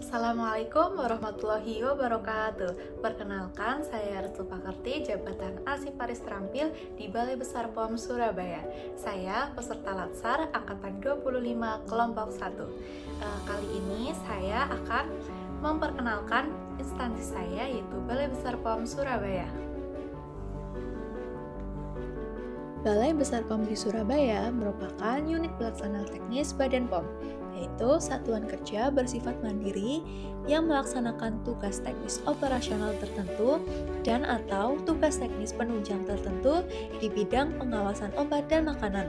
Assalamualaikum warahmatullahi wabarakatuh. Perkenalkan, saya Restu Pakerti, Jabatan Arsiparis Terampil di Balai Besar POM Surabaya. Saya peserta Latsar Angkatan 25 Kelompok 1. Kali ini saya akan memperkenalkan instansi saya, yaitu Balai Besar POM Surabaya. Balai Besar POM di Surabaya merupakan unit pelaksana teknis Badan POM, yaitu satuan kerja bersifat mandiri yang melaksanakan tugas teknis operasional tertentu dan atau tugas teknis penunjang tertentu di bidang pengawasan obat dan makanan.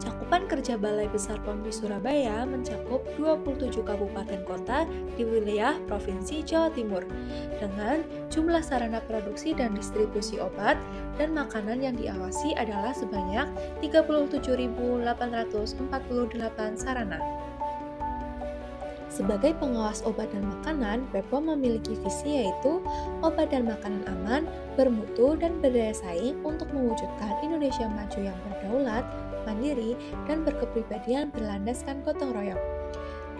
Cakupan kerja Balai Besar POM di Surabaya mencakup 27 kabupaten kota di wilayah Provinsi Jawa Timur dengan jumlah sarana produksi dan distribusi obat dan makanan yang diawasi adalah sebanyak 37.848 sarana. Sebagai pengawas obat dan makanan, BPOM memiliki visi yaitu obat dan makanan aman, bermutu, dan berdaya saing untuk mewujudkan Indonesia maju yang berdaulat, mandiri, dan berkepribadian berlandaskan gotong royong.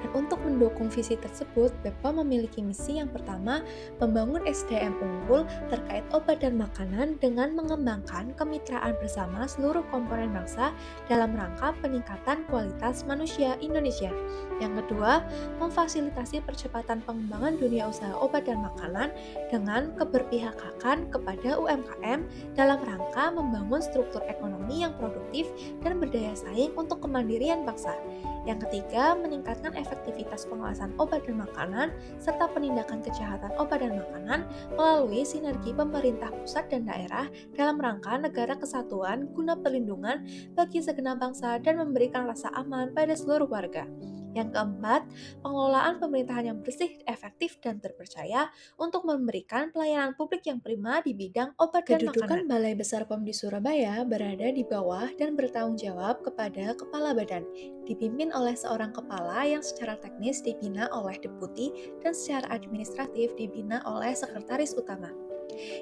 Dan untuk mendukung visi tersebut, BPOM memiliki misi yang pertama, membangun SDM unggul terkait obat dan makanan dengan mengembangkan kemitraan bersama seluruh komponen bangsa dalam rangka peningkatan kualitas manusia Indonesia. Yang kedua, memfasilitasi percepatan pengembangan dunia usaha obat dan makanan dengan keberpihakan kepada UMKM dalam rangka membangun struktur ekonomi yang produktif dan berdaya saing untuk kemandirian bangsa. Yang ketiga, meningkatkan efektivitas pengawasan obat dan makanan serta penindakan kejahatan obat dan makanan melalui sinergi pemerintah pusat dan daerah dalam rangka negara kesatuan guna perlindungan bagi segenap bangsa dan memberikan rasa aman pada seluruh warga. Yang keempat, pengelolaan pemerintahan yang bersih, efektif, dan terpercaya untuk memberikan pelayanan publik yang prima di bidang obat dan makanan. Kedudukan Balai Besar POM di Surabaya berada di bawah dan bertanggung jawab kepada Kepala Badan, dipimpin oleh seorang kepala yang secara teknis dibina oleh deputi dan secara administratif dibina oleh sekretaris utama.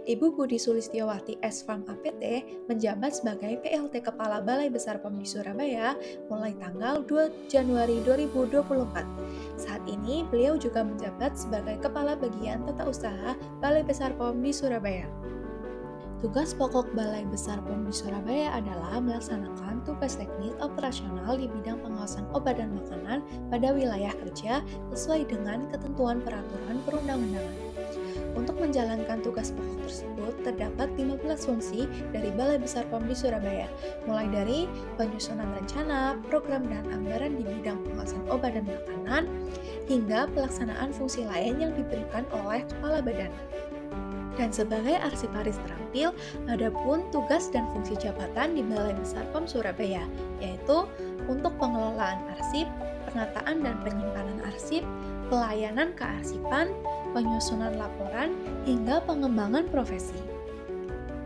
Ibu Budi Sulistiowati S.Farm APT menjabat sebagai PLT Kepala Balai Besar POM di Surabaya mulai tanggal 2 Januari 2024. Saat ini, beliau juga menjabat sebagai Kepala Bagian Tata Usaha Balai Besar POM di Surabaya. Tugas pokok Balai Besar POM di Surabaya adalah melaksanakan tugas teknis operasional di bidang pengawasan obat dan makanan pada wilayah kerja sesuai dengan ketentuan peraturan perundang-undangan. Untuk menjalankan tugas pokok tersebut, terdapat 15 fungsi dari Balai Besar POM di Surabaya, mulai dari penyusunan rencana, program dan anggaran di bidang pengawasan obat dan makanan, hingga pelaksanaan fungsi lain yang diberikan oleh Kepala Badan. Dan sebagai arsiparis terampil, ada pun tugas dan fungsi jabatan di Balai Besar POM Surabaya, yaitu untuk pengelolaan arsip, penataan dan penyimpanan arsip, pelayanan kearsipan, penyusunan laporan, hingga pengembangan profesi.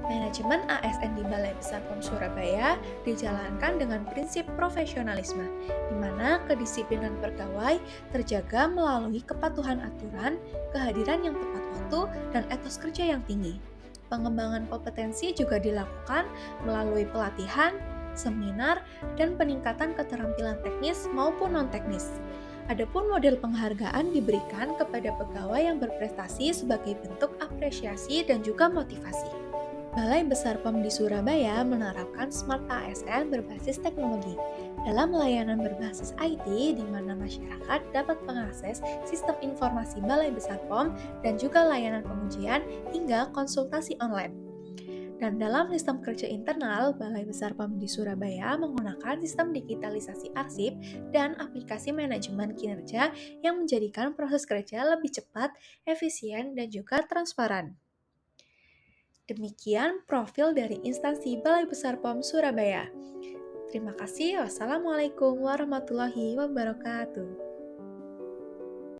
Manajemen ASN di Balai Besar POM Surabaya dijalankan dengan prinsip profesionalisme, di mana kedisiplinan pegawai terjaga melalui kepatuhan aturan, kehadiran yang tepat waktu, dan etos kerja yang tinggi. Pengembangan kompetensi juga dilakukan melalui pelatihan, seminar, dan peningkatan keterampilan teknis maupun non-teknis. Adapun model penghargaan diberikan kepada pegawai yang berprestasi sebagai bentuk apresiasi dan juga motivasi. Balai Besar POM di Surabaya menerapkan Smart ASN berbasis teknologi dalam layanan berbasis IT di mana masyarakat dapat mengakses sistem informasi Balai Besar POM dan juga layanan pengujian hingga konsultasi online. Dan dalam sistem kerja internal, Balai Besar POM di Surabaya menggunakan sistem digitalisasi arsip dan aplikasi manajemen kinerja yang menjadikan proses kerja lebih cepat, efisien, dan juga transparan. Demikian profil dari instansi Balai Besar POM Surabaya. Terima kasih. Wassalamualaikum warahmatullahi wabarakatuh.